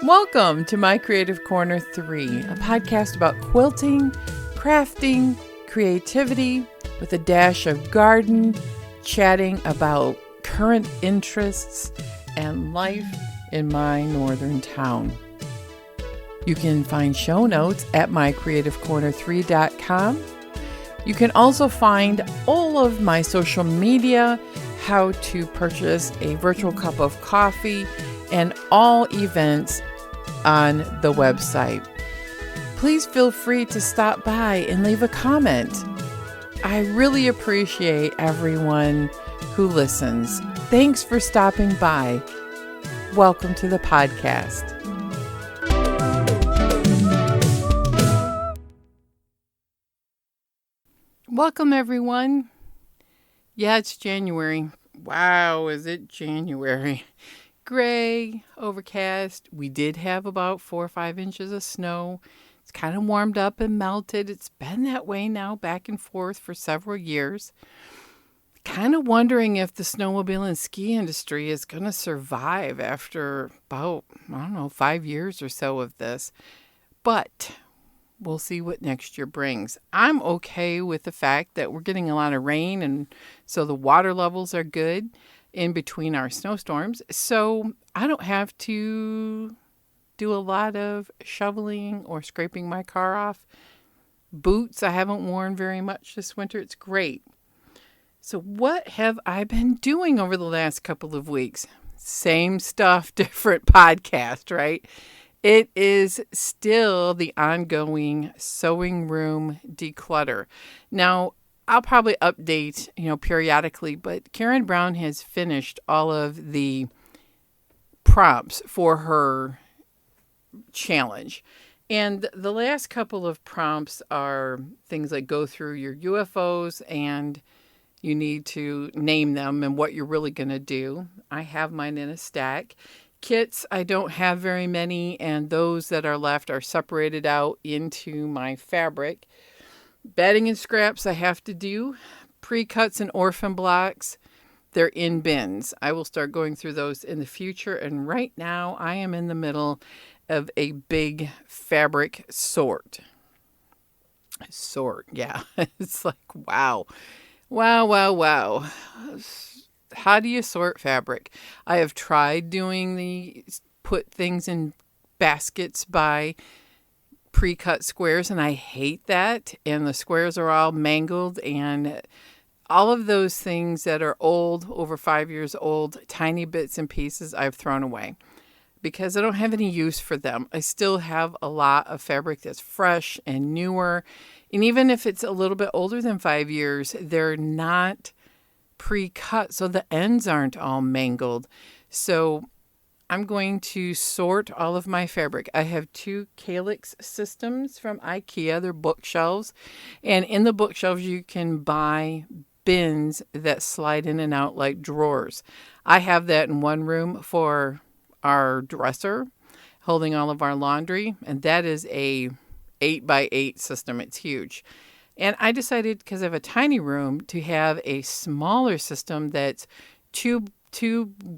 Welcome to My Creative Corner 3, a podcast about quilting, crafting, creativity, with a dash of garden, chatting about current interests and life in my northern town. You can find show notes at mycreativecorner3.com. You can also find all of my social media, how to purchase a virtual cup of coffee, and all events on the website. Please feel free to stop by and leave a comment. I really appreciate everyone who listens. Thanks for stopping by. Welcome to the podcast. Welcome, everyone. Yeah, it's January. Wow, is it January? Gray, overcast. We did have about 4 or 5 inches of snow. It's kind of warmed up and melted. It's been that way now, back and forth for several years. Kind of wondering if the snowmobile and ski industry is going to survive after about, 5 years or so of this. But we'll see what next year brings. I'm okay with the fact that we're getting a lot of rain, and so the water levels are good in between our snowstorms. So I don't have to do a lot of shoveling or scraping my car off. Boots I haven't worn very much this winter. It's great. So what have I been doing over the last couple of weeks? Same stuff, different podcast, right? It is still the ongoing sewing room declutter. Now, I'll probably update, periodically, but Karen Brown has finished all of the prompts for her challenge. And the last couple of prompts are things like go through your UFOs, and you need to name them and what you're really going to do. I have mine in a stack. Kits, I don't have very many, and those that are left are separated out into my fabric. Bedding and scraps I have to do. Pre-cuts and orphan blocks, they're in bins. I will start going through those in the future, and right now I am in the middle of a big fabric sort. Yeah. It's like, wow. How do you sort fabric? I have tried doing put things in baskets by pre-cut squares, and I hate that. And the squares are all mangled, and all of those things that are old, over 5 years old, tiny bits and pieces I've thrown away because I don't have any use for them. I still have a lot of fabric that's fresh and newer. And even if it's a little bit older than 5 years, they're not pre-cut, so the ends aren't all mangled. So I'm going to sort all of my fabric. I have 2 calyx systems from IKEA. They're bookshelves. And in the bookshelves, you can buy bins that slide in and out like drawers. I have that in one room for our dresser, holding all of our laundry. And that is a 8x8 system. It's huge. And I decided, because I have a tiny room, to have a smaller system that's 2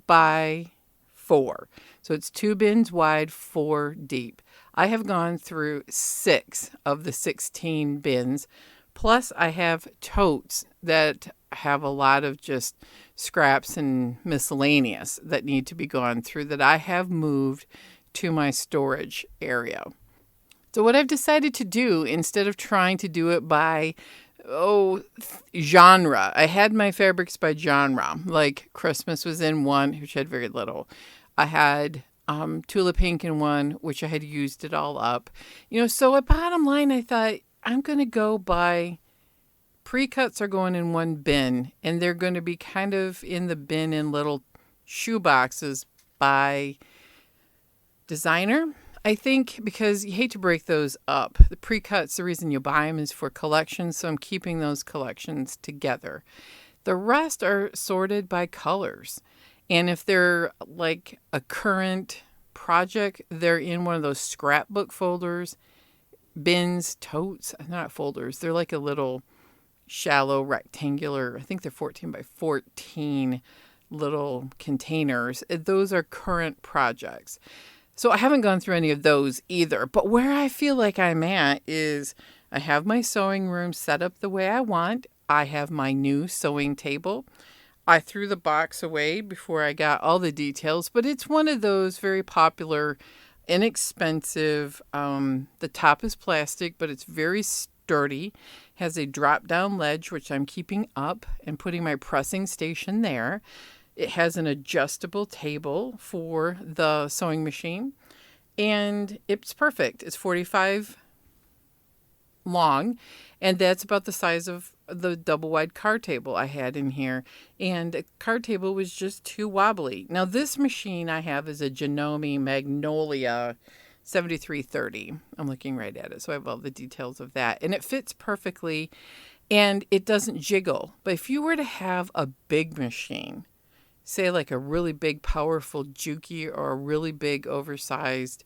by 4. So it's 2 bins wide, 4 deep. I have gone through 6 of the 16 bins. Plus I have totes that have a lot of just scraps and miscellaneous that need to be gone through that I have moved to my storage area. So what I've decided to do, instead of trying to do it by genre, I had my fabrics by genre. Like Christmas was in one, which had very little. I had tulip pink in one, which I had used it all up. So at bottom line, I thought I'm going to go by pre-cuts are going in one bin, and they're going to be kind of in the bin in little shoe boxes by designer. I think because you hate to break those up. The pre-cuts, the reason you buy them is for collections, so I'm keeping those collections together. The rest are sorted by colors. And if they're like a current project, they're in one of those scrapbook folders, bins, totes, not folders. They're like a little shallow rectangular, I think they're 14 by 14 little containers. Those are current projects. So I haven't gone through any of those either. But where I feel like I'm at is I have my sewing room set up the way I want. I have my new sewing table. I threw the box away before I got all the details, but it's one of those very popular, inexpensive. The top is plastic, but it's very sturdy. Has a drop-down ledge, which I'm keeping up and putting my pressing station there. It has an adjustable table for the sewing machine, and it's perfect. It's 45 long, and that's about the size of the double wide card table I had in here. And the card table was just too wobbly. Now, this machine I have is a Janome Magnolia 7330. I'm looking right at it, so I have all the details of that. And it fits perfectly, and it doesn't jiggle. But if you were to have a big machine, say like a really big, powerful Juki or a really big, oversized,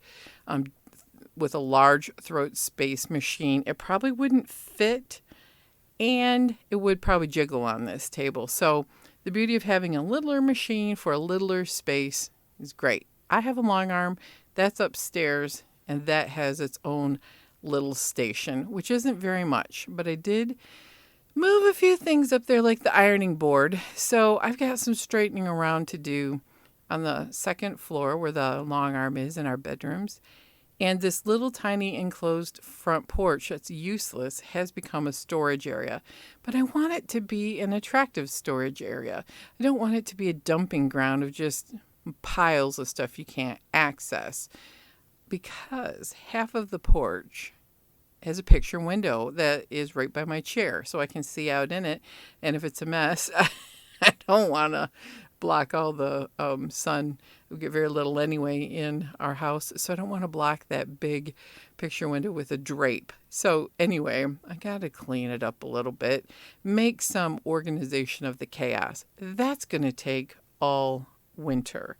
with a large throat space machine, it probably wouldn't fit, and it would probably jiggle on this table. So the beauty of having a littler machine for a littler space is great. I have a long arm that's upstairs, and that has its own little station, which isn't very much, but I did move a few things up there, like the ironing board. So I've got some straightening around to do on the second floor where the long arm is in our bedrooms. And this little tiny enclosed front porch that's useless has become a storage area. But I want it to be an attractive storage area. I don't want it to be a dumping ground of just piles of stuff you can't access. Because half of the porch has a picture window that is right by my chair, so I can see out in it. And if it's a mess, I don't want to block all the sun. We get very little anyway in our house, so I don't want to block that big picture window with a drape. So anyway, I got to clean it up a little bit, make some organization of the chaos. That's going to take all winter.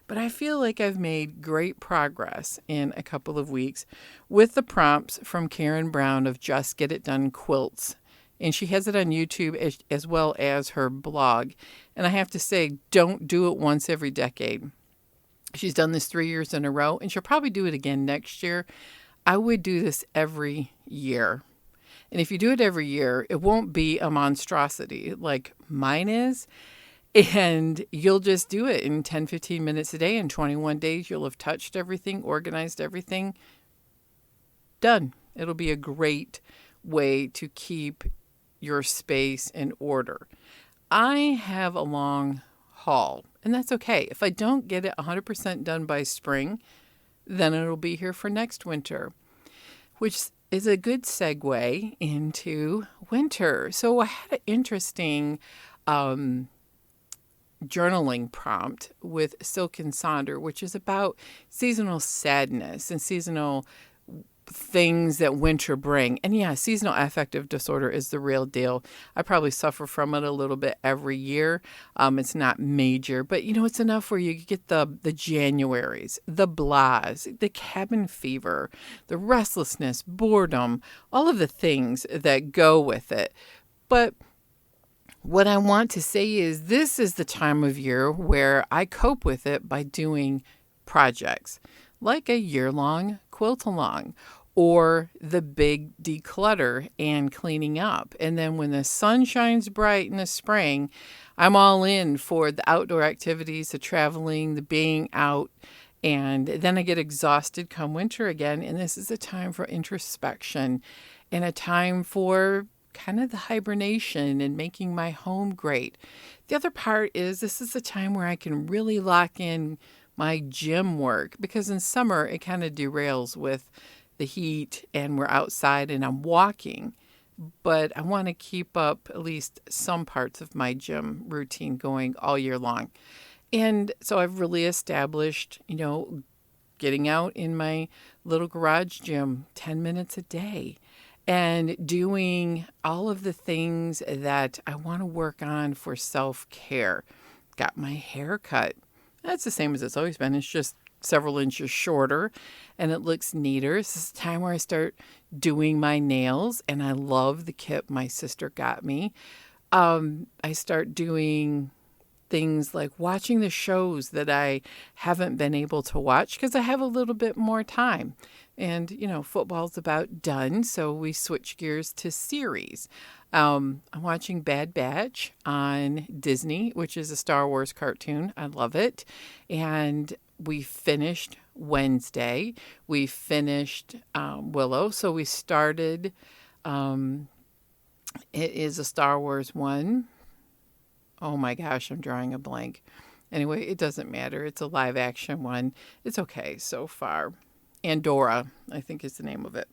But I feel like I've made great progress in a couple of weeks with the prompts from Karen Brown of Just Get It Done Quilts. And she has it on YouTube as well as her blog. And I have to say, don't do it once every decade. She's done this 3 years in a row, and she'll probably do it again next year. I would do this every year. And if you do it every year, it won't be a monstrosity like mine is. And you'll just do it in 10, 15 minutes a day. In 21 days, you'll have touched everything, organized everything. Done. It'll be a great way to keep your space in order. I have a long haul, and that's okay. If I don't get it 100% done by spring, then it'll be here for next winter, which is a good segue into winter. So I had an interesting journaling prompt with Silk and Sonder, which is about seasonal sadness and seasonal things that winter bring. And yeah, seasonal affective disorder is the real deal. I probably suffer from it a little bit every year. It's not major, but it's enough where you get the Januaries, the blahs, the cabin fever, the restlessness, boredom, all of the things that go with it. But what I want to say is this is the time of year where I cope with it by doing projects like a year-long quilt-along or the big declutter and cleaning up. And then when the sun shines bright in the spring, I'm all in for the outdoor activities, the traveling, the being out. And then I get exhausted come winter again. And this is a time for introspection and a time for kind of the hibernation and making my home great. The other part is this is a time where I can really lock in my gym work, because in summer it kind of derails with the heat and we're outside and I'm walking, but I want to keep up at least some parts of my gym routine going all year long. And so I've really established, getting out in my little garage gym 10 minutes a day and doing all of the things that I want to work on for self-care. Got my hair cut. That's the same as it's always been. It's just several inches shorter and it looks neater. This is the time where I start doing my nails, and I love the kit my sister got me. I start doing things like watching the shows that I haven't been able to watch because I have a little bit more time. And, football's about done, so we switch gears to series. I'm watching Bad Batch on Disney, which is a Star Wars cartoon. I love it. And we finished Wednesday. We finished Willow. So we started, it is a Star Wars one. Oh my gosh, I'm drawing a blank. Anyway, it doesn't matter. It's a live action one. It's okay so far. Andorra, I think is the name of it.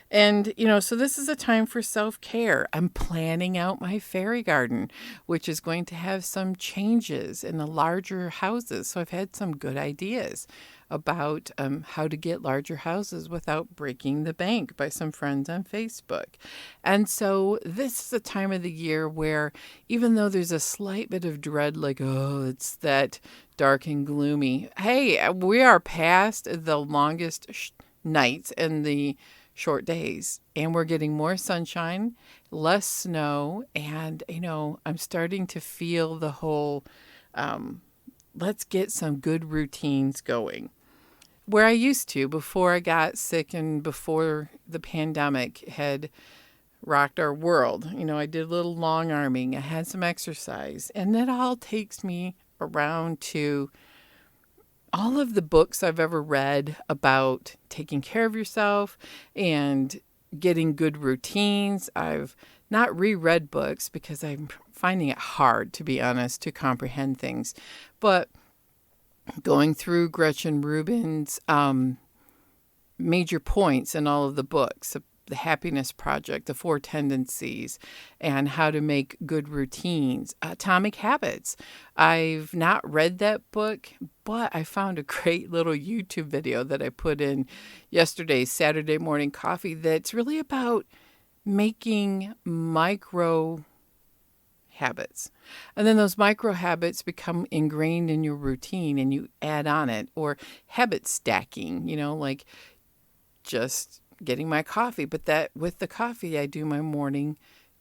And, so this is a time for self-care. I'm planning out my fairy garden, which is going to have some changes in the larger houses. So I've had some good ideas about how to get larger houses without breaking the bank by some friends on Facebook. And so this is a time of the year where even though there's a slight bit of dread, like, oh, it's that dark and gloomy. Hey, we are past the longest nights and the short days, and we're getting more sunshine, less snow, and, I'm starting to feel the whole, let's get some good routines going. Where I used to, before I got sick and before the pandemic had rocked our world, I did a little long arming, I had some exercise, and that all takes me around to all of the books I've ever read about taking care of yourself and getting good routines. I've not reread books because I'm finding it hard, to be honest, to comprehend things. But going through Gretchen Rubin's major points in all of the books, the Happiness Project, the Four Tendencies, and how to make good routines, Atomic Habits. I've not read that book, but I found a great little YouTube video that I put in yesterday's Saturday morning coffee that's really about making micro habits. And then those micro habits become ingrained in your routine and you add on it, or habit stacking, like just getting my coffee, but that with the coffee, I do my morning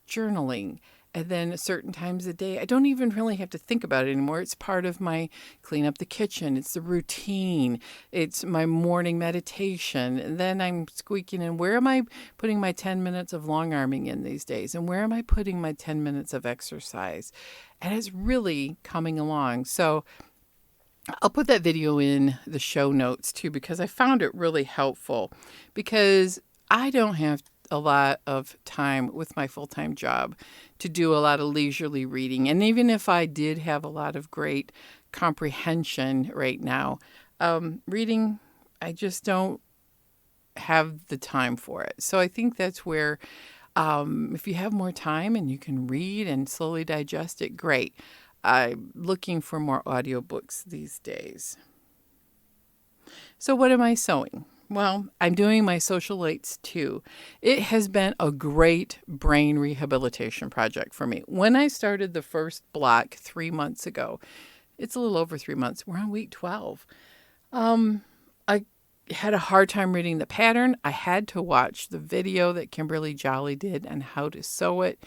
journaling. And then at certain times of the day, I don't even really have to think about it anymore. It's part of my clean up the kitchen. It's the routine. It's my morning meditation. And then I'm squeaking in, where am I putting my 10 minutes of long arming in these days? And where am I putting my 10 minutes of exercise? And it's really coming along. So I'll put that video in the show notes too, because I found it really helpful, because I don't have a lot of time with my full-time job to do a lot of leisurely reading. And even if I did have a lot of great comprehension right now, reading, I just don't have the time for it. So I think that's where, if you have more time and you can read and slowly digest it, great. I'm looking for more audiobooks these days. So what am I sewing? Well, I'm doing my socialites too. It has been a great brain rehabilitation project for me. When I started the first block 3 months ago, it's a little over 3 months. We're on week 12. I had a hard time reading the pattern. I had to watch the video that Kimberly Jolly did on how to sew it.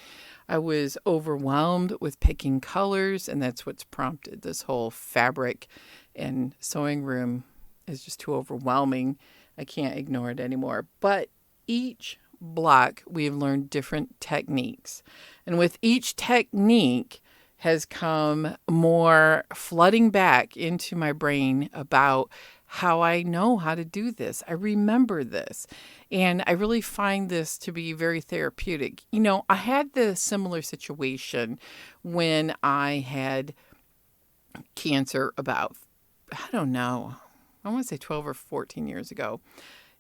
I was overwhelmed with picking colors, and that's what's prompted this whole fabric and sewing room is just too overwhelming. I can't ignore it anymore. But each block, we've learned different techniques. And with each technique has come more flooding back into my brain about how I know how to do this. I remember this. And I really find this to be very therapeutic. I had the similar situation when I had cancer about, I don't know, I want to say 12 or 14 years ago.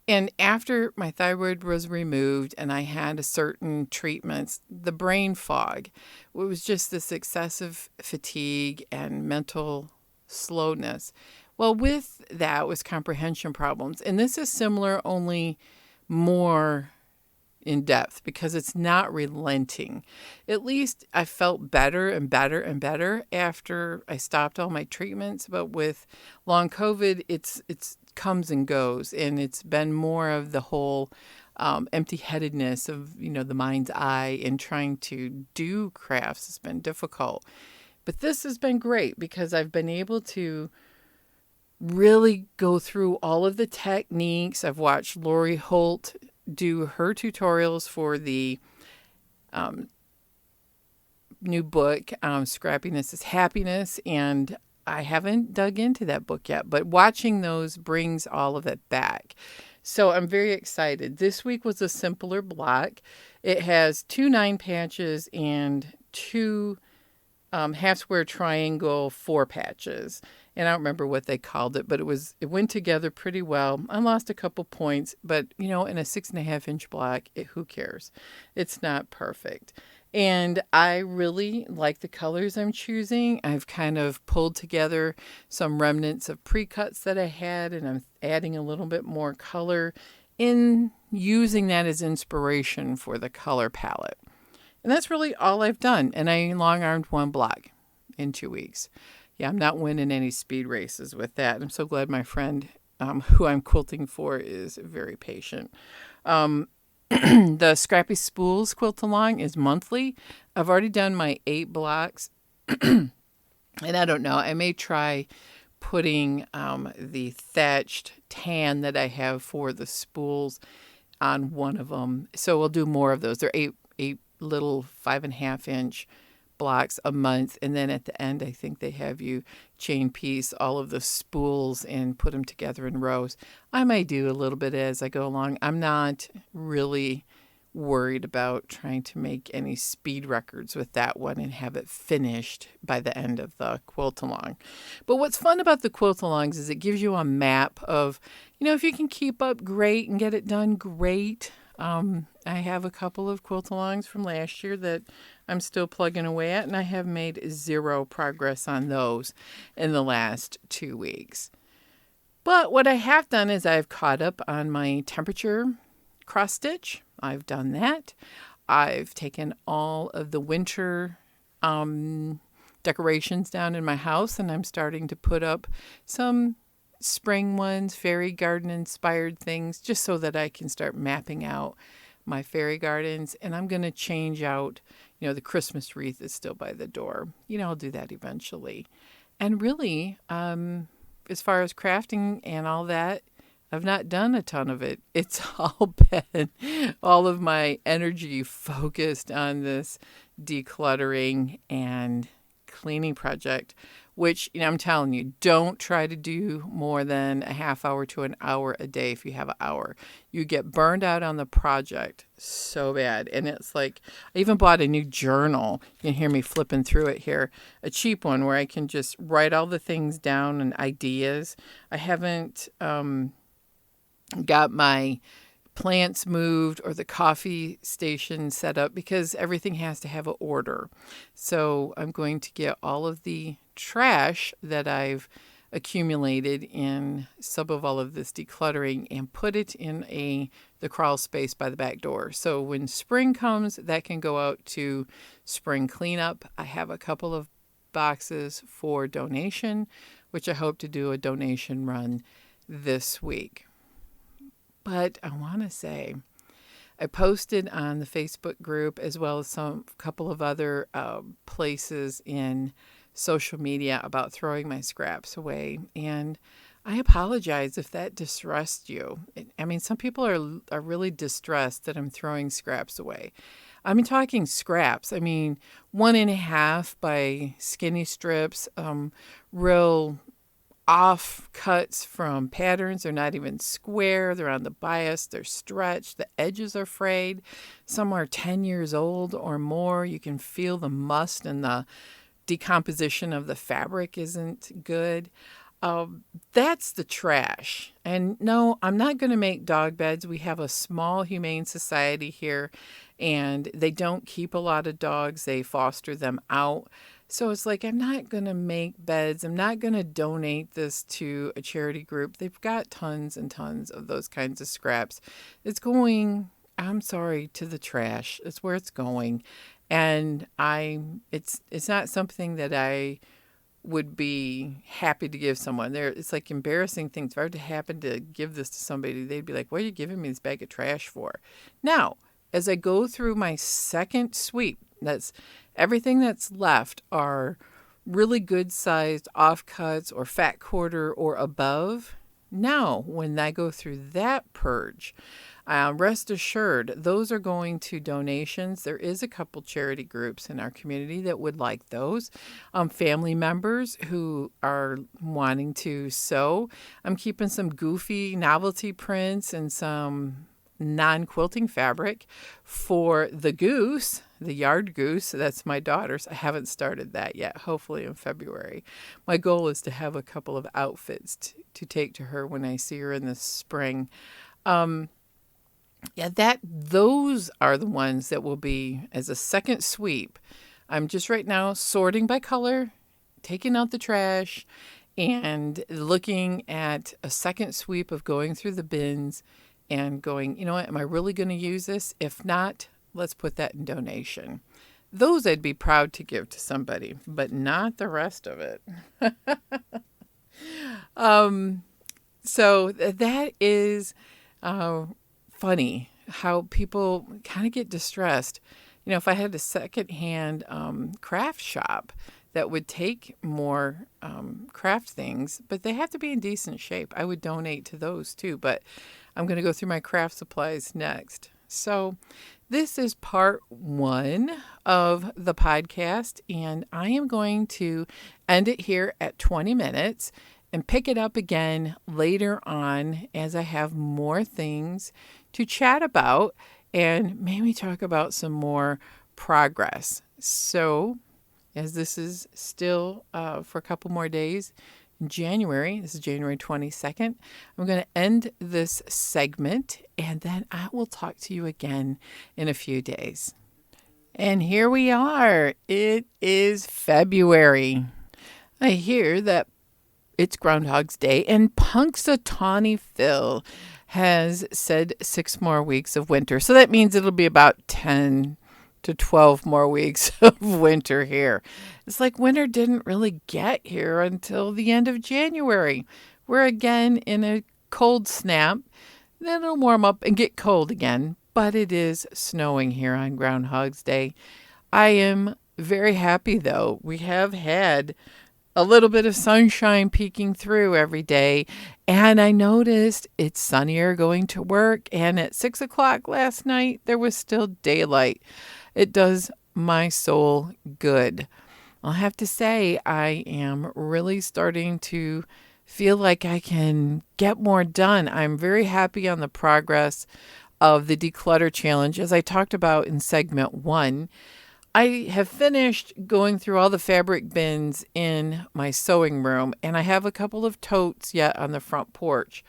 And after my thyroid was removed and I had a certain treatments, the brain fog, it was just this excessive fatigue and mental slowness. Well, with that was comprehension problems. And this is similar, only more in depth, because it's not relenting. At least I felt better and better and better after I stopped all my treatments. But with long COVID, it's comes and goes. And it's been more of the whole empty-headedness of, the mind's eye and trying to do crafts has been difficult. But this has been great because I've been able to really go through all of the techniques. I've watched Lori Holt do her tutorials for the new book, Scrappiness is Happiness, and I haven't dug into that book yet, but watching those brings all of it back. So I'm very excited. This week was a simpler block. It has 2 9 patches and 2 half square triangle 4 patches. And I don't remember what they called it, but it went together pretty well. I lost a couple points, but in a 6.5 inch block, who cares? It's not perfect. And I really like the colors I'm choosing. I've kind of pulled together some remnants of pre-cuts that I had, and I'm adding a little bit more color in using that as inspiration for the color palette. And that's really all I've done. And I long-armed 1 block in 2 weeks. Yeah, I'm not winning any speed races with that. I'm so glad my friend who I'm quilting for is very patient. The Scrappy Spools quilt along is monthly. I've already done my 8 blocks. And I don't know, I may try putting the thatched tan that I have for the spools on one of them. So we'll do more of those. They're eight little 5.5 inch blocks a month, and then at the end I think they have you chain piece all of the spools and put them together in rows. I may do a little bit as I go along. I'm not really worried about trying to make any speed records with that one and have it finished by the end of the quilt along. But what's fun about the quilt alongs is it gives you a map of, if you can keep up, great, and get it done, great. I have a couple of quilt alongs from last year that I'm still plugging away at, and I have made 0 progress on those in the last 2 weeks. But what I have done is I've caught up on my temperature cross stitch. I've done that. I've taken all of the winter decorations down in my house, and I'm starting to put up some spring ones, fairy garden inspired things, just so that I can start mapping out my fairy gardens. And I'm going to change out, the Christmas wreath is still by the door. I'll do that eventually. And really, as far as crafting and all that, I've not done a ton of it. It's all been all of my energy focused on this decluttering and cleaning project, which, I'm telling you, don't try to do more than a half hour to an hour a day if you have an hour. You get burned out on the project so bad. And it's like, I even bought a new journal. You can hear me flipping through it here. A cheap one where I can just write all the things down and ideas. I haven't got my plants moved or the coffee station set up because everything has to have an order. So I'm going to get all of the trash that I've accumulated in some of all of this decluttering and put it in the crawl space by the back door. So when spring comes, that can go out to spring cleanup. I have a couple of boxes for donation, which I hope to do a donation run this week. But I want to say, I posted on the Facebook group as well as a couple of other places in social media about throwing my scraps away. And I apologize if that distressed you. Some people are really distressed that I'm throwing scraps away. I'm talking scraps. 1.5 by skinny strips, real off cuts from patterns. They're not even square. They're on the bias. They're stretched. The edges are frayed. Some are 10 years old or more. You can feel the must and the decomposition of the fabric isn't good. That's the trash. And no, I'm not going to make dog beds. We have a small humane society here, and they don't keep a lot of dogs. They foster them out. So it's like, I'm not going to make beds. I'm not going to donate this to a charity group. They've got tons and tons of those kinds of scraps. It's going, I'm sorry, to the trash. It's where it's going. And it's not something that I would be happy to give someone. It's like embarrassing things. If I were to happen to give this to somebody, they'd be like, what are you giving me this bag of trash for? Now, as I go through my second sweep, that's everything that's left are really good sized offcuts or fat quarter or above. Now, when I go through that purge, rest assured, those are going to donations. There is a couple charity groups in our community that would like those. Family members who are wanting to sew. I'm keeping some goofy novelty prints and some non-quilting fabric for the goose, the yard goose. That's my daughter's. I haven't started that yet, hopefully in February. My goal is to have a couple of outfits to take to her when I see her in the spring. Those are the ones that will be as a second sweep. I'm just right now sorting by color, taking out the trash, and looking at a second sweep of going through the bins and going, you know what, am I really going to use this? If not, let's put that in donation. Those I'd be proud to give to somebody, but not the rest of it. So that is funny how people kind of get distressed. You know, if I had a secondhand craft shop that would take more craft things, but they have to be in decent shape, I would donate to those too. But I'm going to go through my craft supplies next. So this is part 1 of the podcast, and I am going to end it here at 20 minutes and pick it up again later on as I have more things to chat about and maybe talk about some more progress. So as this is still for a couple more days in January, this is January 22nd, I'm going to end this segment and then I will talk to you again in a few days. And here we are. It is February. I hear that it's Groundhog's Day, and Punxsutawney Phil has said 6 more weeks of winter. So that means it'll be about 10 to 12 more weeks of winter here. It's like winter didn't really get here until the end of January. We're again in a cold snap. Then it'll warm up and get cold again, but it is snowing here on Groundhog's Day. I am very happy, though. We have had a little bit of sunshine peeking through every day. And I noticed it's sunnier going to work. And at 6 o'clock last night, there was still daylight. It does my soul good. I'll have to say, I am really starting to feel like I can get more done. I'm very happy on the progress of the declutter challenge. As I talked about in segment 1, I have finished going through all the fabric bins in my sewing room, and I have a couple of totes yet on the front porch.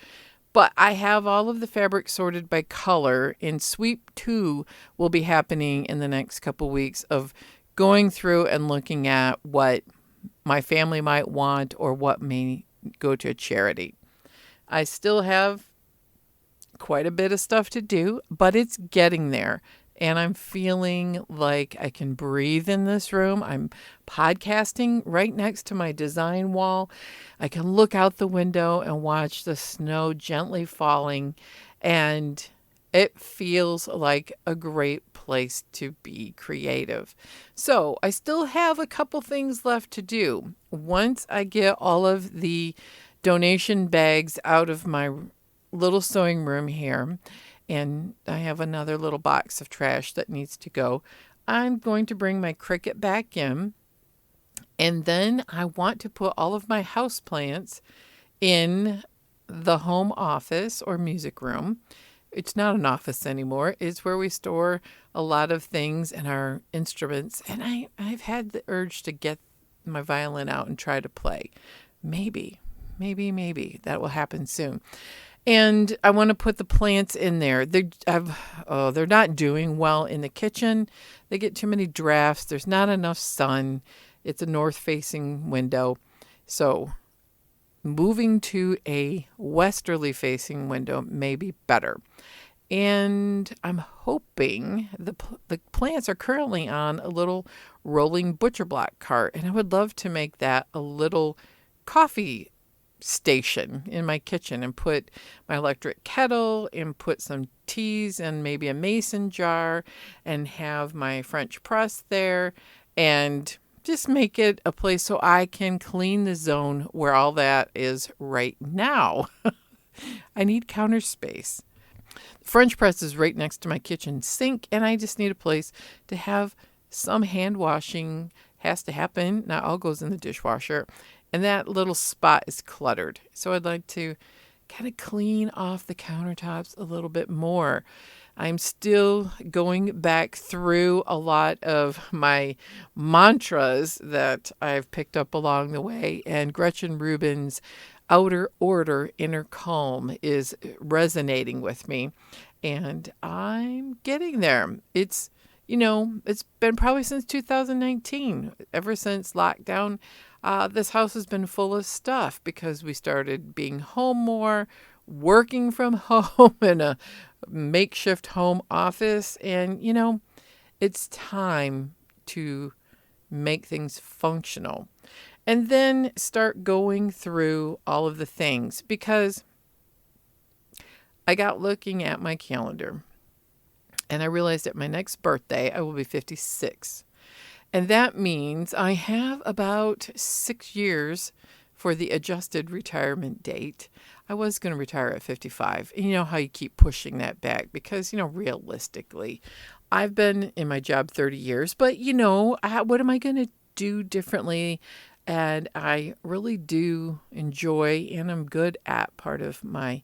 But I have all of the fabric sorted by color, and sweep 2 will be happening in the next couple weeks of going through and looking at what my family might want or what may go to a charity. I still have quite a bit of stuff to do, but it's getting there. And I'm feeling like I can breathe in this room. I'm podcasting right next to my design wall. I can look out the window and watch the snow gently falling. And it feels like a great place to be creative. So I still have a couple things left to do. Once I get all of the donation bags out of my little sewing room here, and I have another little box of trash that needs to go, I'm going to bring my Cricut back in. And then I want to put all of my houseplants in the home office or music room. It's not an office anymore. It's where we store a lot of things and our instruments. And I've had the urge to get my violin out and try to play. Maybe that will happen soon. And I want to put the plants in there. They're not doing well in the kitchen. They get too many drafts. There's not enough sun. It's a north-facing window. So moving to a westerly-facing window may be better. And I'm hoping the plants are currently on a little rolling butcher block cart. And I would love to make that a little coffee station in my kitchen and put my electric kettle and put some teas and maybe a mason jar and have my French press there and just make it a place so I can clean the zone where all that is right now. I need counter space. The French press is right next to my kitchen sink, and I just need a place to have some hand washing. Has to happen. Not all goes in the dishwasher. And that little spot is cluttered. So I'd like to kind of clean off the countertops a little bit more. I'm still going back through a lot of my mantras that I've picked up along the way. And Gretchen Rubin's outer order, inner calm is resonating with me. And I'm getting there. It's been probably since 2019, ever since lockdown. This house has been full of stuff because we started being home more, working from home in a makeshift home office. And, it's time to make things functional. And then start going through all of the things, because I got looking at my calendar and I realized at my next birthday, I will be 56. And that means I have about 6 years for the adjusted retirement date. I was going to retire at 55. And you know how you keep pushing that back because, realistically, I've been in my job 30 years, but, what am I going to do differently? And I really do enjoy and I'm good at part of my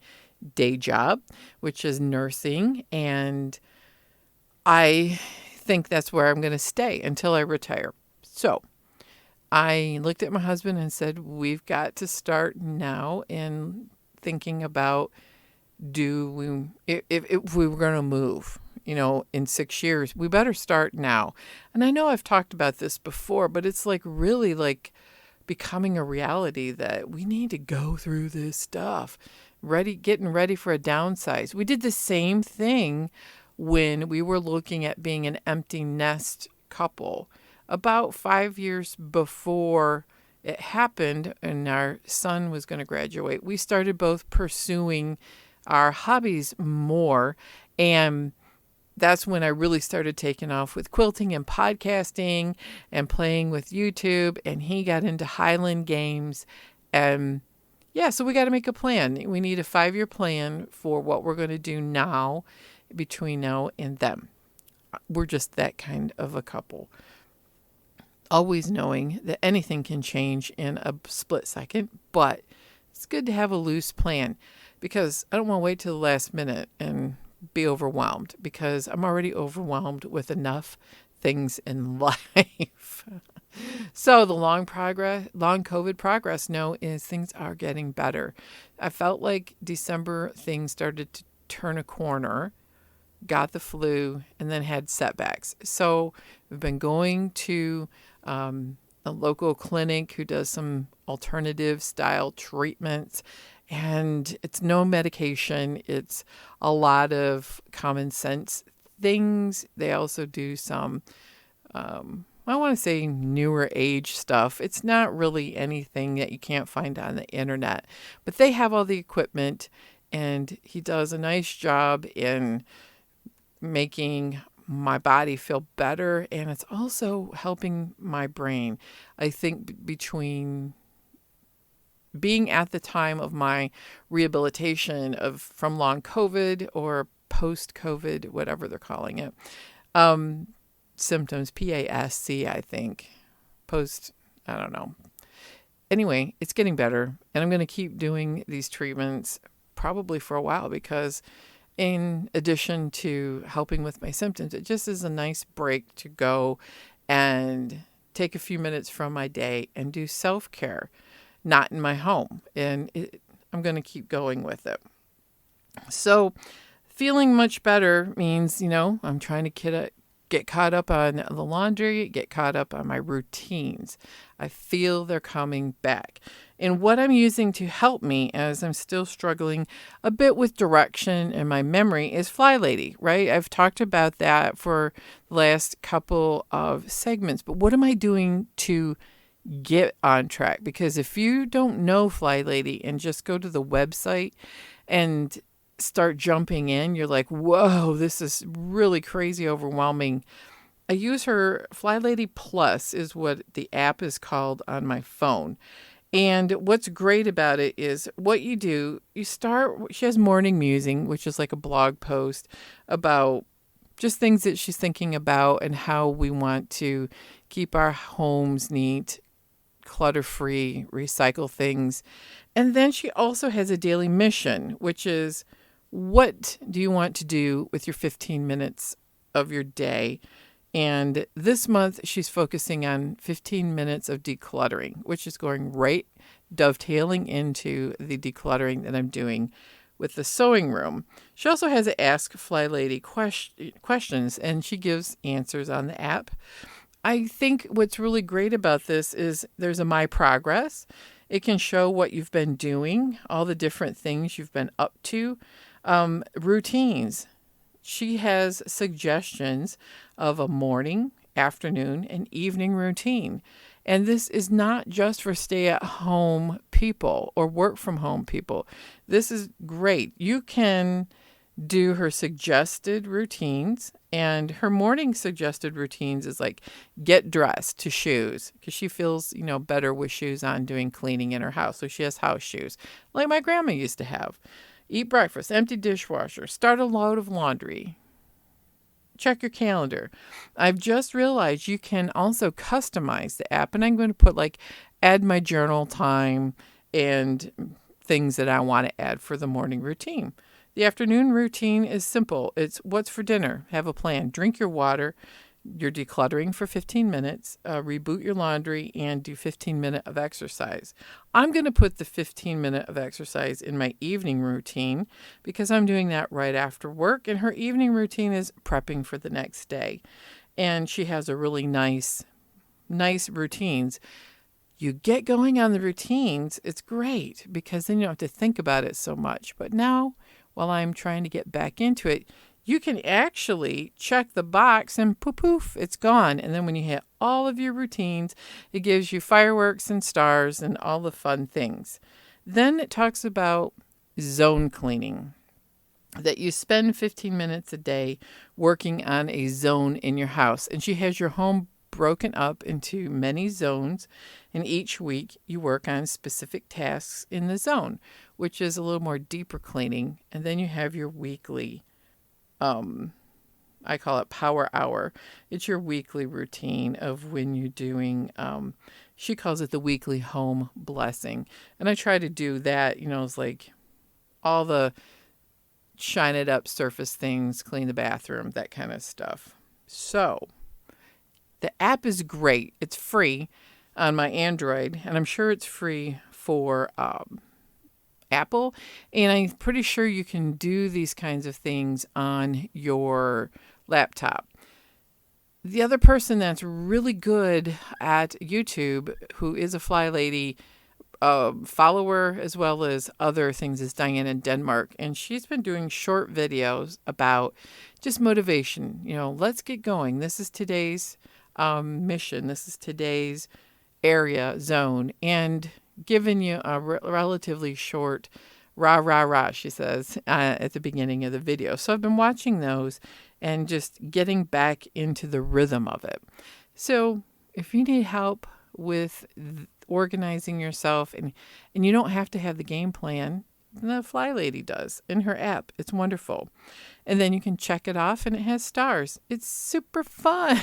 day job, which is nursing. And I think that's where I'm going to stay until I retire. So I looked at my husband and said, we've got to start now in thinking about if we were going to move, in 6 years, we better start now. And I know I've talked about this before, but it's really becoming a reality that we need to go through this stuff, getting ready for a downsize. We did the same thing when we were looking at being an empty nest couple about 5 years before it happened and our son was going to graduate. We started both pursuing our hobbies more, and that's when I really started taking off with quilting and podcasting and playing with YouTube, and he got into Highland games. And so we got to make a plan. We need a 5-year plan for what we're going to do now between now and then. We're just that kind of a couple. Always knowing that anything can change in a split second, but it's good to have a loose plan because I don't want to wait till the last minute and be overwhelmed because I'm already overwhelmed with enough things in life. So the long COVID progress is things are getting better. I felt like December things started to turn a corner, got the flu, and then had setbacks. So we've been going to a local clinic who does some alternative style treatments, and it's no medication. It's a lot of common sense things. They also do some, I want to say newer age stuff. It's not really anything that you can't find on the internet, but they have all the equipment, and he does a nice job in making my body feel better, and it's also helping my brain. I think between being at the time of my rehabilitation from long COVID or post-COVID, whatever they're calling it, symptoms, PASC, I think, I don't know. Anyway, it's getting better, and I'm going to keep doing these treatments probably for a while because in addition to helping with my symptoms, it just is a nice break to go and take a few minutes from my day and do self-care, not in my home. And I'm going to keep going with it. So feeling much better means, I'm trying to get caught up on the laundry, get caught up on my routines. I feel they're coming back. And what I'm using to help me as I'm still struggling a bit with direction and my memory is Fly Lady, right? I've talked about that for the last couple of segments, but what am I doing to get on track? Because if you don't know Fly Lady and just go to the website and start jumping in, you're like, whoa, this is really crazy, overwhelming. I use her Fly Lady Plus is what the app is called on my phone. And what's great about it is what you do, she has morning musing, which is like a blog post about just things that she's thinking about and how we want to keep our homes neat, clutter-free, recycle things. And then she also has a daily mission, which is what do you want to do with your 15 minutes of your day? And this month, she's focusing on 15 minutes of decluttering, which is going right dovetailing into the decluttering that I'm doing with the sewing room. She also has a Ask Fly Lady questions, and she gives answers on the app. I think what's really great about this is there's a My Progress. It can show what you've been doing, all the different things you've been up to, routines. She has suggestions of a morning, afternoon, and evening routine. And this is not just for stay-at-home people or work-from-home people. This is great. You can do her suggested routines, and her morning suggested routines is like get dressed to shoes because she feels, better with shoes on doing cleaning in her house. So she has house shoes like my grandma used to have. Eat breakfast, empty dishwasher, start a load of laundry. Check your calendar. I've just realized you can also customize the app, and I'm going to put add my journal time and things that I want to add for the morning routine. The afternoon routine is simple. It's what's for dinner. Have a plan. Drink your water. You're decluttering for 15 minutes. Reboot your laundry and do 15 minutes of exercise. I'm going to put the 15 minutes of exercise in my evening routine because I'm doing that right after work. And her evening routine is prepping for the next day. And she has a really nice routines. You get going on the routines. It's great because then you don't have to think about it so much. But now, while I'm trying to get back into it, you can actually check the box and poof, it's gone. And then when you hit all of your routines, it gives you fireworks and stars and all the fun things. Then it talks about zone cleaning, that you spend 15 minutes a day working on a zone in your house. And she has your home broken up into many zones. And each week you work on specific tasks in the zone, which is a little more deeper cleaning. And then you have your weekly I call it Power Hour. It's your weekly routine of when you're doing, she calls it the weekly home blessing. And I try to do that, it's like all the shine it up surface things, clean the bathroom, that kind of stuff. So the app is great. It's free on my Android, and I'm sure it's free for Apple, and I'm pretty sure you can do these kinds of things on your laptop. The other person that's really good at YouTube, who is a Fly Lady follower as well as other things, is Diane in Denmark, and she's been doing short videos about just motivation. Let's get going. This is today's mission. This is today's area zone, and giving you a relatively short rah, rah, rah, she says, at the beginning of the video. So I've been watching those and just getting back into the rhythm of it. So if you need help with organizing yourself, and you don't have to have the game plan, the Fly Lady does in her app. It's wonderful. And then you can check it off and it has stars. It's super fun.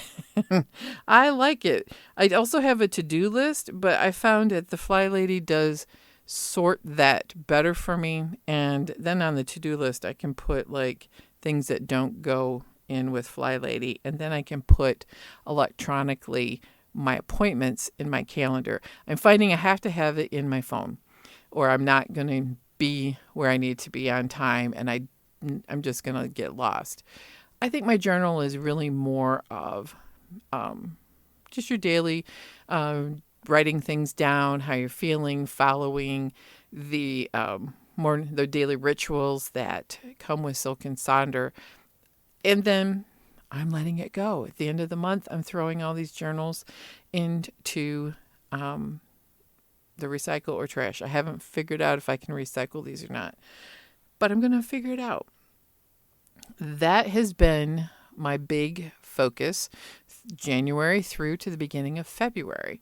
I like it. I also have a to-do list, but I found that the Fly Lady does sort that better for me. And then on the to-do list, I can put things that don't go in with Fly Lady. And then I can put electronically my appointments in my calendar. I'm finding I have to have it in my phone or I'm not going to be where I need to be on time, and I'm just going to get lost. I think my journal is really more of just your daily writing things down, how you're feeling, following the daily rituals that come with Silk and Sonder. And then I'm letting it go. At the end of the month, I'm throwing all these journals into the recycle or trash. I haven't figured out if I can recycle these or not, but I'm going to figure it out. That has been my big focus January through to the beginning of February.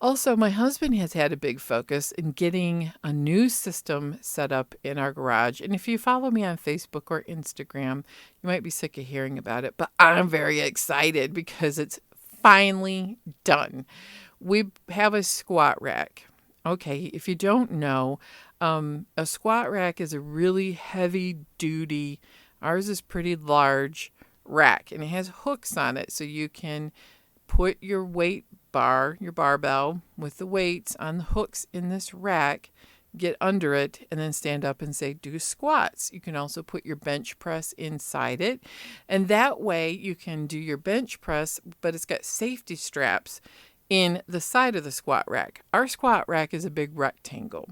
Also, my husband has had a big focus in getting a new system set up in our garage. And if you follow me on Facebook or Instagram, you might be sick of hearing about it, but I'm very excited because it's finally done. We have a squat rack. Okay, if you don't know, a squat rack is a really heavy duty, ours is pretty large rack, and it has hooks on it so you can put your weight bar, your barbell with the weights on the hooks in this rack, get under it, and then stand up and say, do squats. You can also put your bench press inside it. And that way you can do your bench press, but it's got safety straps in the side of the squat rack. Our squat rack is a big rectangle.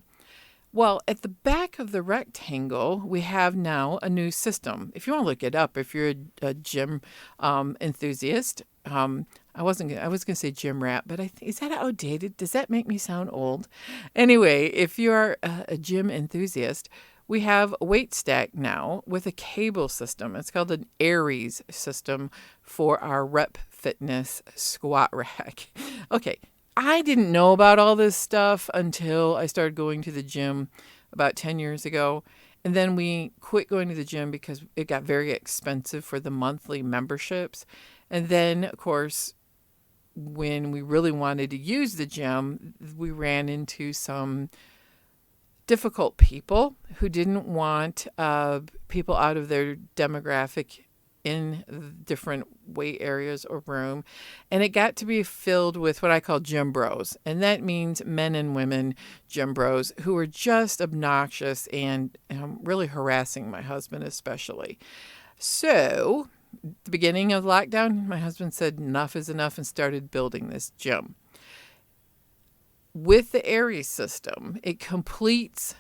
Well, at the back of the rectangle, we have now a new system. If you want to look it up, if you're a gym enthusiast, I was going to say gym rat, but is that outdated? Does that make me sound old? Anyway, if you're a gym enthusiast, we have a weight stack now with a cable system. It's called an Aries system for our Rep Fitness squat rack. Okay, I didn't know about all this stuff until I started going to the gym about 10 years ago. And then we quit going to the gym because it got very expensive for the monthly memberships. And then, of course, when we really wanted to use the gym, we ran into some difficult people who didn't want people out of their demographic in different weight areas or room. And it got to be filled with what I call gym bros. And that means men and women gym bros who were just obnoxious and really harassing my husband especially. So at the beginning of lockdown, my husband said enough is enough and started building this gym. With the Aries system, it completes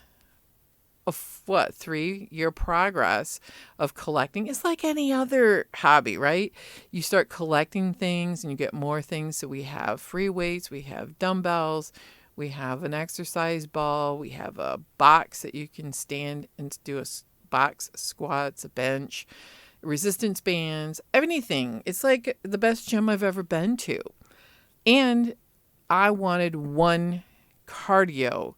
a 3-year progress of collecting. It's like any other hobby, right? You start collecting things and you get more things. So we have free weights, we have dumbbells, we have an exercise ball, we have a box that you can stand and do a box squats, a bench, resistance bands, anything. It's like the best gym I've ever been to. And I wanted one cardio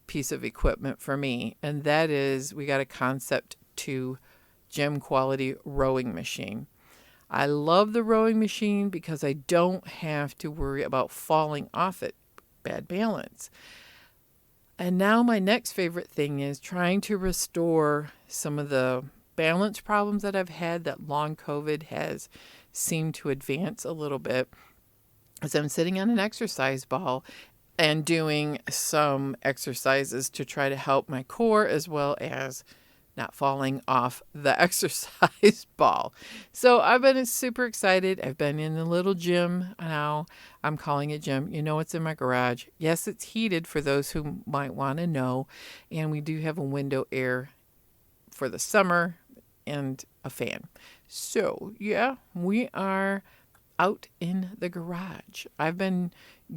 piece of equipment for me, and that is we got a Concept 2 gym quality rowing machine. I love the rowing machine because I don't have to worry about falling off it, bad balance. And now my next favorite thing is trying to restore some of the balance problems that I've had that long COVID has seemed to advance a little bit. As I'm sitting on an exercise ball and doing some exercises to try to help my core as well as not falling off the exercise ball. So I've been super excited. I've been in the little gym now. I'm calling it gym. You know, it's in my garage. Yes, it's heated for those who might want to know. And we do have a window air for the summer and a fan. So yeah, we are out in the garage. I've been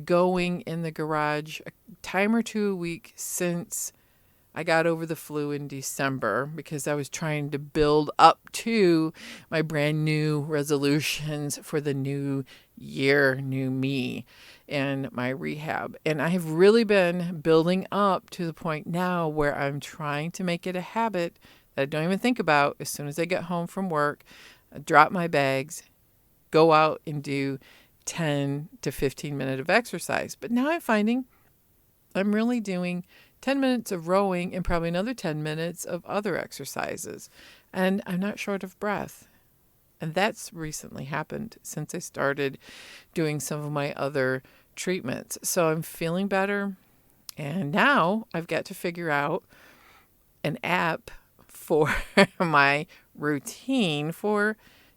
going in the garage a time or two a week since I got over the flu in December because I was trying to build up to my brand new resolutions for the new year, new me, and my rehab. And I have really been building up to the point now where I'm trying to make it a habit that I don't even think about. As soon as I get home from work, I drop my bags, go out and do 10 to 15 minutes of exercise. But now I'm finding I'm really doing 10 minutes of rowing and probably another 10 minutes of other exercises. And I'm not short of breath. And that's recently happened since I started doing some of my other treatments. So I'm feeling better. And now I've got to figure out an app for my routine for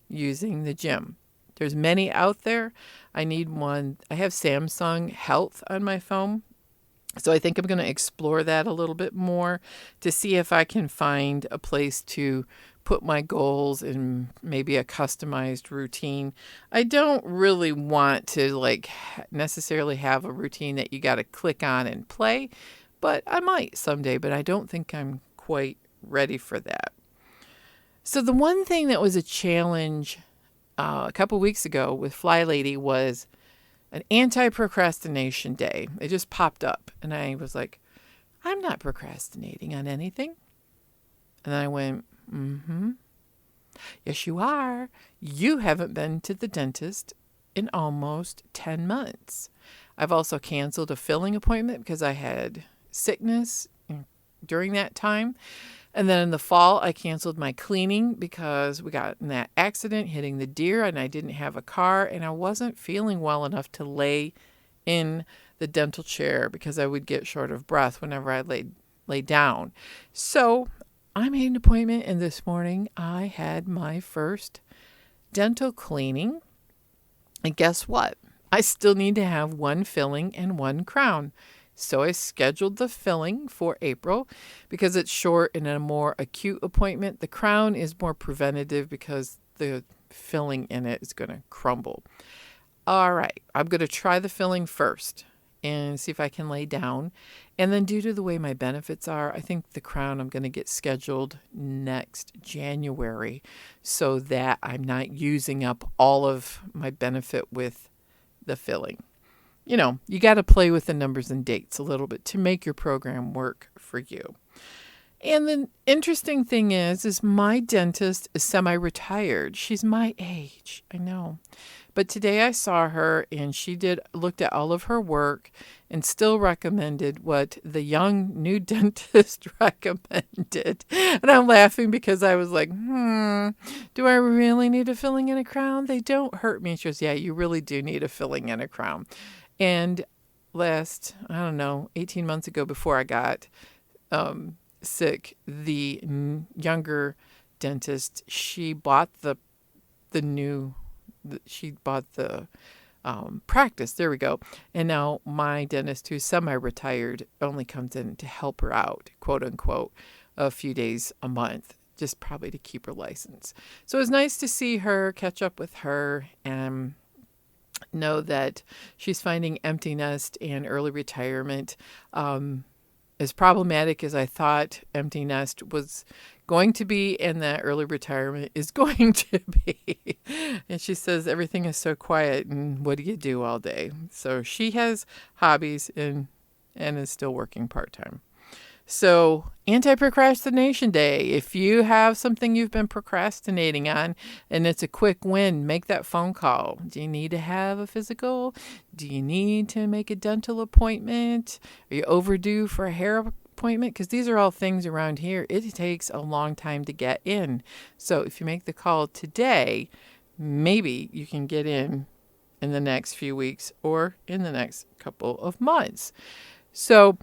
using the gym. There's many out there. I need one. I have Samsung Health on my phone. So I think I'm going to explore that a little bit more to see if I can find a place to put my goals in maybe a customized routine. I don't really want to necessarily have a routine that you got to click on and play, but I might someday, but I don't think I'm quite ready for that. So the one thing that was a challenge a couple weeks ago with Fly Lady was an anti-procrastination day. It just popped up. And I was like, I'm not procrastinating on anything. And then I went, yes, you are. You haven't been to the dentist in almost 10 months. I've also canceled a filling appointment because I had sickness during that time. And then in the fall, I canceled my cleaning because we got in that accident hitting the deer and I didn't have a car and I wasn't feeling well enough to lay in the dental chair because I would get short of breath whenever I lay down. So I made an appointment and this morning I had my first dental cleaning. And guess what? I still need to have one filling and one crown. So I scheduled the filling for April because it's short and a more acute appointment. The crown is more preventative because the filling in it is going to crumble. All right, I'm going to try the filling first and see if I can lay down. And then due to the way my benefits are, I think the crown I'm going to get scheduled next January so that I'm not using up all of my benefit with the filling. You know, you got to play with the numbers and dates a little bit to make your program work for you. And the interesting thing is my dentist is semi-retired. She's my age, I know. But today I saw her and she looked at all of her work and still recommended what the young new dentist recommended. And I'm laughing because I was like, do I really need a filling and a crown? They don't hurt me. And she goes, yeah, you really do need a filling and a crown. And last, 18 months ago before I got sick, the younger dentist, she bought the practice. There we go. And now my dentist, who's semi-retired, only comes in to help her out, quote unquote, a few days a month, just probably to keep her license. So it was nice to see her, catch up with her, and know that she's finding empty nest and early retirement as problematic as I thought empty nest was going to be and that early retirement is going to be. And she says everything is so quiet and what do you do all day? So she has hobbies and is still working part-time. So, anti-procrastination day. If you have something you've been procrastinating on and it's a quick win, make that phone call. Do you need to have a physical? Do you need to make a dental appointment? Are you overdue for a hair appointment? Because these are all things around here. It takes a long time to get in. So, if you make the call today, maybe you can get in the next few weeks or in the next couple of months. So,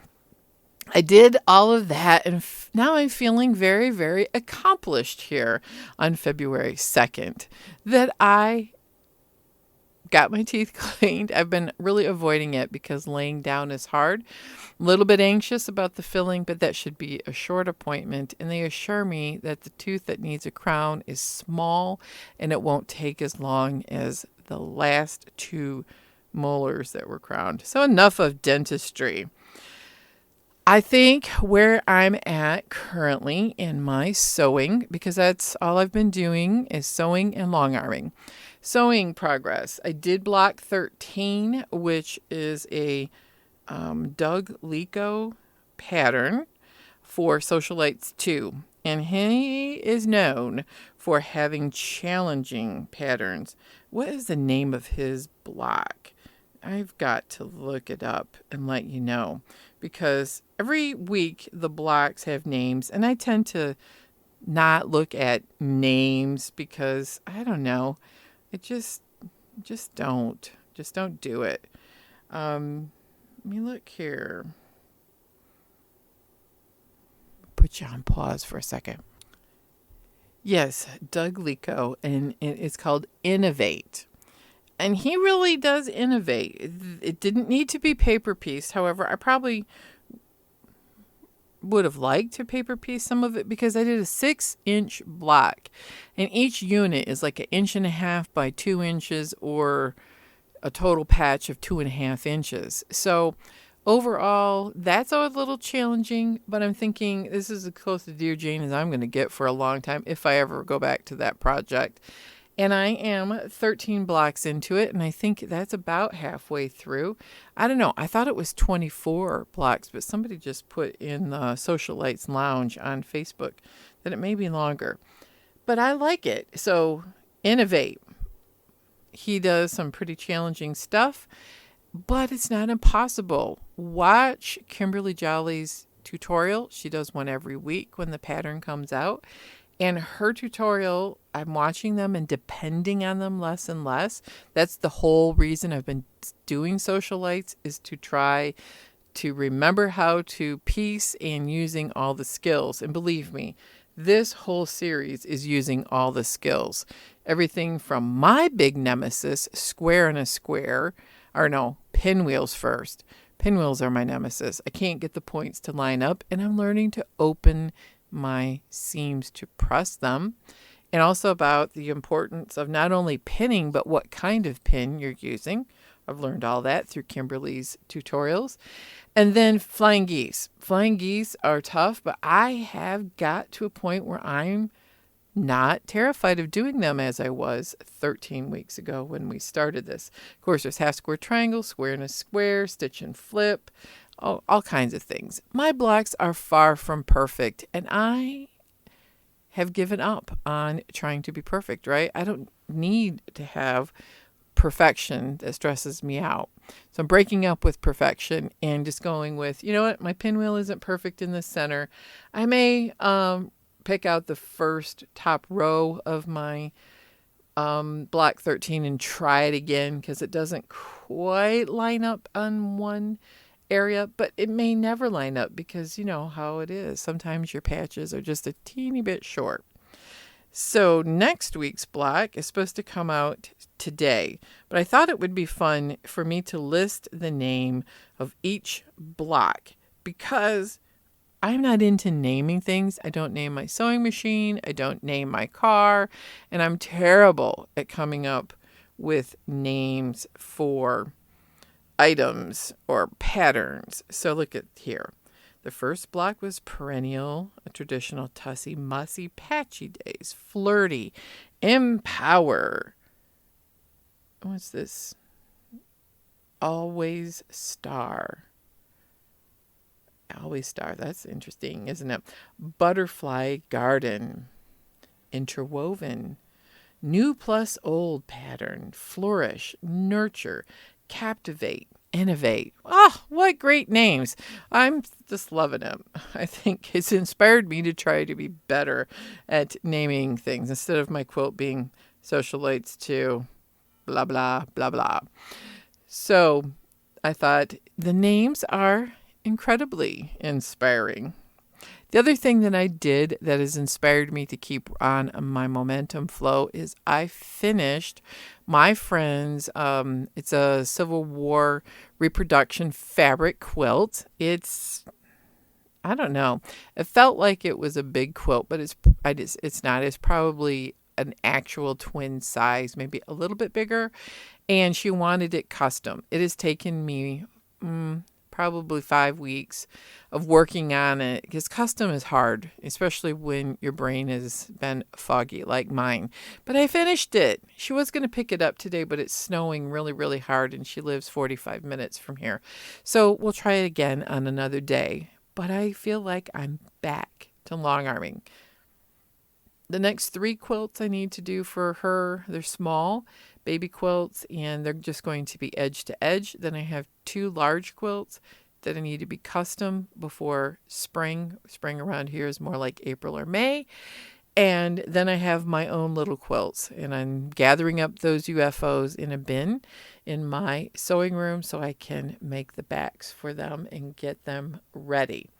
I did all of that, and now I'm feeling very, very accomplished here on February 2nd that I got my teeth cleaned. I've been really avoiding it because laying down is hard. A little bit anxious about the filling, but that should be a short appointment. And they assure me that the tooth that needs a crown is small and it won't take as long as the last two molars that were crowned. So enough of dentistry. I think where I'm at currently in my sewing, because that's all I've been doing is sewing and long arming. Sewing progress. I did block 13, which is a Doug Lico pattern for Socialites 2. And he is known for having challenging patterns. What is the name of his block? I've got to look it up and let you know. Because every week the blocks have names, and I tend to not look at names because I don't know, it just don't do it. Let me look here. Put you on pause for a second. Yes, Doug Lico, and it's called Innovate. And he really does innovate. It didn't need to be paper pieced. However, I probably would have liked to paper piece some of it because I did a 6-inch block. And each unit is like 1.5 inches by 2 inches or a total patch of 2.5 inches. So overall, that's always a little challenging. But I'm thinking this is as close to Dear Jane as I'm going to get for a long time if I ever go back to that project. And I am 13 blocks into it, and I think that's about halfway through. I don't know. I thought it was 24 blocks, but somebody just put in the Social Lights Lounge on Facebook that it may be longer. But I like it. So innovate. He does some pretty challenging stuff, but it's not impossible. Watch Kimberly Jolly's tutorial. She does one every week when the pattern comes out. And her tutorial, I'm watching them and depending on them less and less. That's the whole reason I've been doing Social Lights, is to try to remember how to piece and using all the skills. And believe me, this whole series is using all the skills. Everything from my big nemesis, square and a square, or no, pinwheels first. Pinwheels are my nemesis. I can't get the points to line up, and I'm learning to open my seams to press them, and also about the importance of not only pinning, but what kind of pin you're using. I've learned all that through Kimberly's tutorials. And then flying geese. Flying geese are tough, but I have got to a point where I'm not terrified of doing them as I was 13 weeks ago when we started this. Of course, there's half square triangle, square and a square, stitch and flip, all kinds of things. My blocks are far from perfect, and I have given up on trying to be perfect, right? I don't need to have perfection that stresses me out. So I'm breaking up with perfection and just going with, you know what, my pinwheel isn't perfect in the center. I may pick out the first top row of my block 13 and try it again because it doesn't quite line up on one area, but it may never line up because you know how it is. Sometimes your patches are just a teeny bit short. So next week's block is supposed to come out today, but I thought it would be fun for me to list the name of each block because I'm not into naming things. I don't name my sewing machine. I don't name my car, and I'm terrible at coming up with names for items or patterns. So look at here. The first block was perennial, a traditional tussy, mussy, patchy days, flirty, empower. What's this? Always star. Always star. That's interesting, isn't it? Butterfly garden, interwoven, new plus old pattern, flourish, nurture, captivate, innovate. Oh, what great names. I'm just loving them. I think it's inspired me to try to be better at naming things instead of my quote being Social Lights to blah, blah, blah, blah. So I thought the names are incredibly inspiring. The other thing that I did that has inspired me to keep on my momentum flow is I finished my friend's, it's a Civil War reproduction fabric quilt. I don't know. It felt like it was a big quilt, but it's not. It's probably an actual twin size, maybe a little bit bigger. And she wanted it custom. It has taken me probably 5 weeks of working on it because custom is hard, especially when your brain has been foggy like mine. But I finished it. She was going to pick it up today, but it's snowing really, really hard and she lives 45 minutes from here. So we'll try it again on another day. But I feel like I'm back to long arming. The next 3 quilts I need to do for her, they're small baby quilts, and they're just going to be edge to edge. Then I have 2 large quilts that I need to be custom before spring. Spring around here is more like April or May. And then I have my own little quilts, and I'm gathering up those UFOs in a bin in my sewing room so I can make the backs for them and get them ready.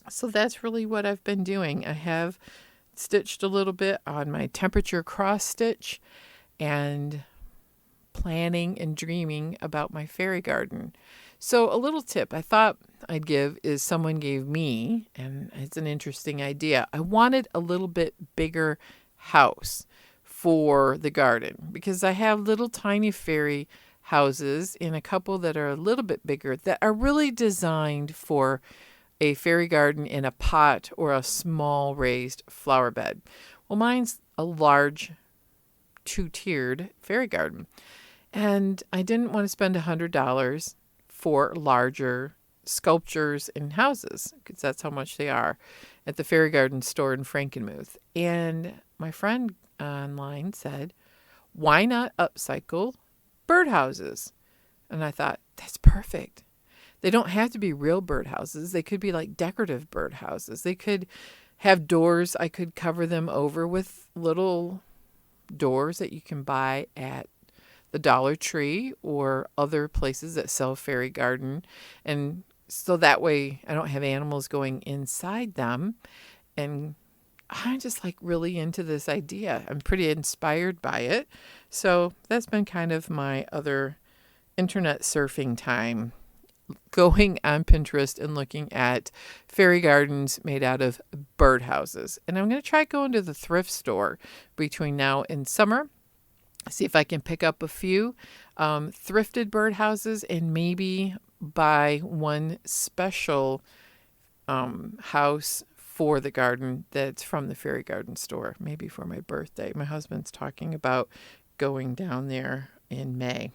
So that's really what I've been doing. I have stitched a little bit on my temperature cross stitch and planning and dreaming about my fairy garden. So a little tip I thought I'd give is someone gave me, and it's an interesting idea. I wanted a little bit bigger house for the garden because I have little tiny fairy houses and a couple that are a little bit bigger that are really designed for a fairy garden in a pot or a small raised flower bed. Well, mine's a large two-tiered fairy garden. And I didn't want to spend $100 for larger sculptures and houses, because that's how much they are at the fairy garden store in Frankenmuth. And my friend online said, why not upcycle birdhouses? And I thought, that's perfect. They don't have to be real birdhouses. They could be like decorative birdhouses. They could have doors. I could cover them over with little doors that you can buy at the Dollar Tree or other places that sell fairy garden. And so that way I don't have animals going inside them. And I'm just like really into this idea. I'm pretty inspired by it. So that's been kind of my other internet surfing time, going on Pinterest and looking at fairy gardens made out of birdhouses. And I'm going to try going to the thrift store between now and summer, see if I can pick up a few thrifted birdhouses and maybe buy one special house for the garden that's from the fairy garden store, maybe for my birthday. My husband's talking about going down there in May.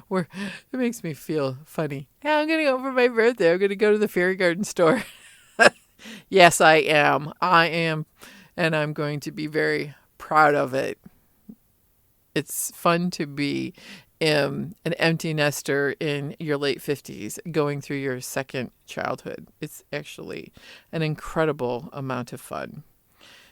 Where it makes me feel funny. Yeah, I'm going to go for my birthday. I'm going to go to the fairy garden store. Yes, I am. And I'm going to be very proud of it. It's fun to be an empty nester in your late 50s, going through your second childhood. It's actually an incredible amount of fun.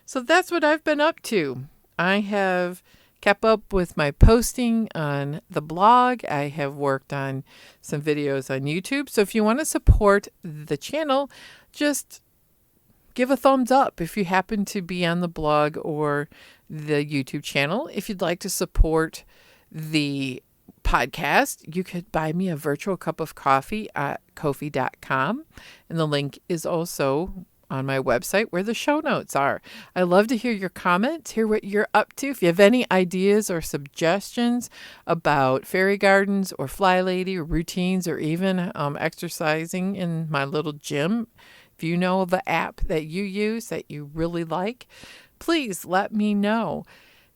So that's what I've been up to. I have kept up with my posting on the blog. I have worked on some videos on YouTube. So if you want to support the channel, just give a thumbs up if you happen to be on the blog or the YouTube channel. If you'd like to support the podcast, you could buy me a virtual cup of coffee at ko-fi.com. And the link is also on my website where the show notes are. I love to hear your comments, hear what you're up to. If you have any ideas or suggestions about fairy gardens or Fly Lady or routines or even exercising in my little gym, if you know of an app that you use that you really like, please let me know.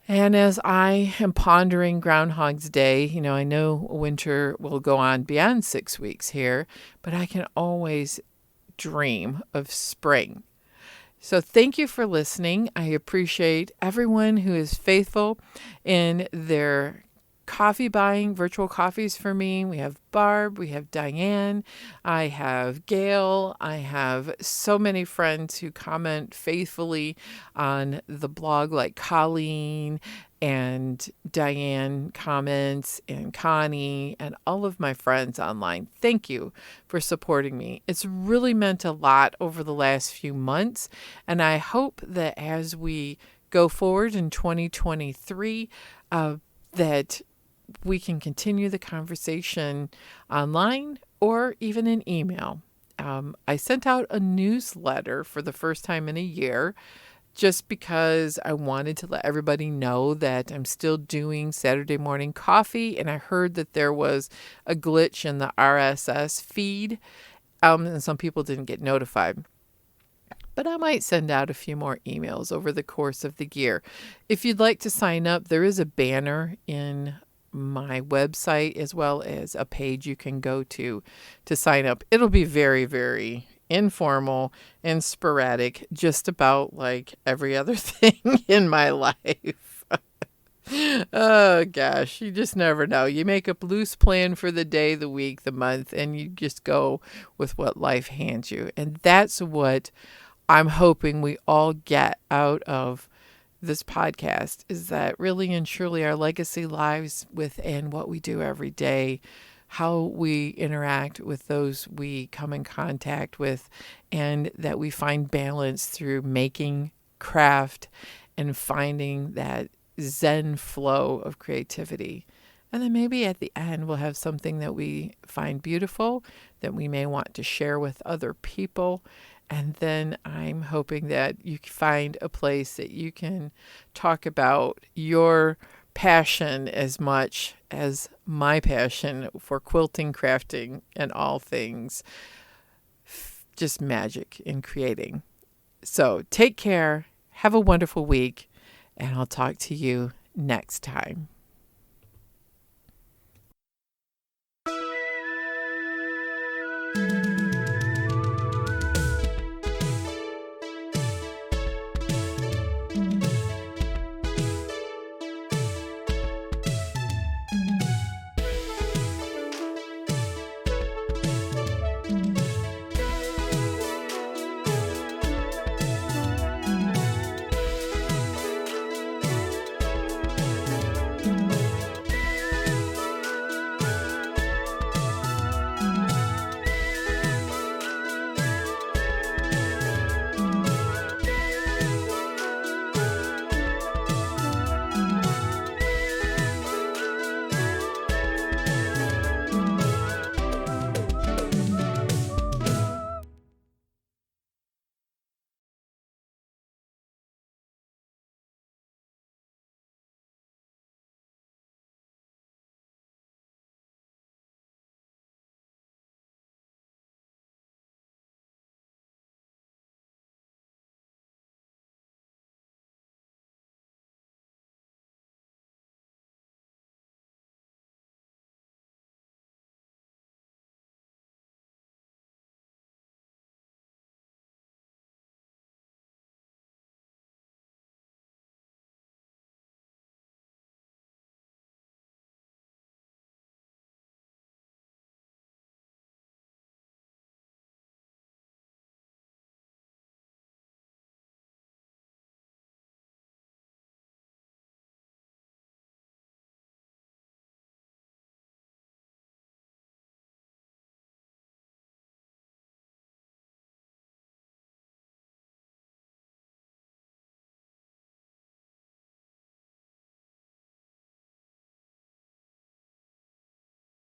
And as I am pondering Groundhog's Day, I know winter will go on beyond 6 weeks here, but I can always dream of spring. So thank you for listening. I appreciate everyone who is faithful in their coffee buying, virtual coffees for me. We have Barb, we have Diane, I have Gail, I have so many friends who comment faithfully on the blog, like Colleen and Diane comments and Connie and all of my friends online. Thank you for supporting me. It's really meant a lot over the last few months, and I hope that as we go forward in 2023, that we can continue the conversation online or even in email. I sent out a newsletter for the first time in a year just because I wanted to let everybody know that I'm still doing Saturday morning coffee, and I heard that there was a glitch in the RSS feed, and some people didn't get notified. But I might send out a few more emails over the course of the year. If you'd like to sign up, there is a banner in my website as well as a page you can go to sign up. It'll be very, very informal and sporadic, just about like every other thing in my life. Oh gosh, you just never know. You make a loose plan for the day, the week, the month, and you just go with what life hands you. And that's what I'm hoping we all get out of this podcast, is that really and truly our legacy lies within what we do every day, how we interact with those we come in contact with, and that we find balance through making, craft, and finding that Zen flow of creativity. And then maybe at the end we'll have something that we find beautiful that we may want to share with other people. And then I'm hoping that you find a place that you can talk about your passion as much as my passion for quilting, crafting, and all things just magic in creating. So take care, have a wonderful week, and I'll talk to you next time.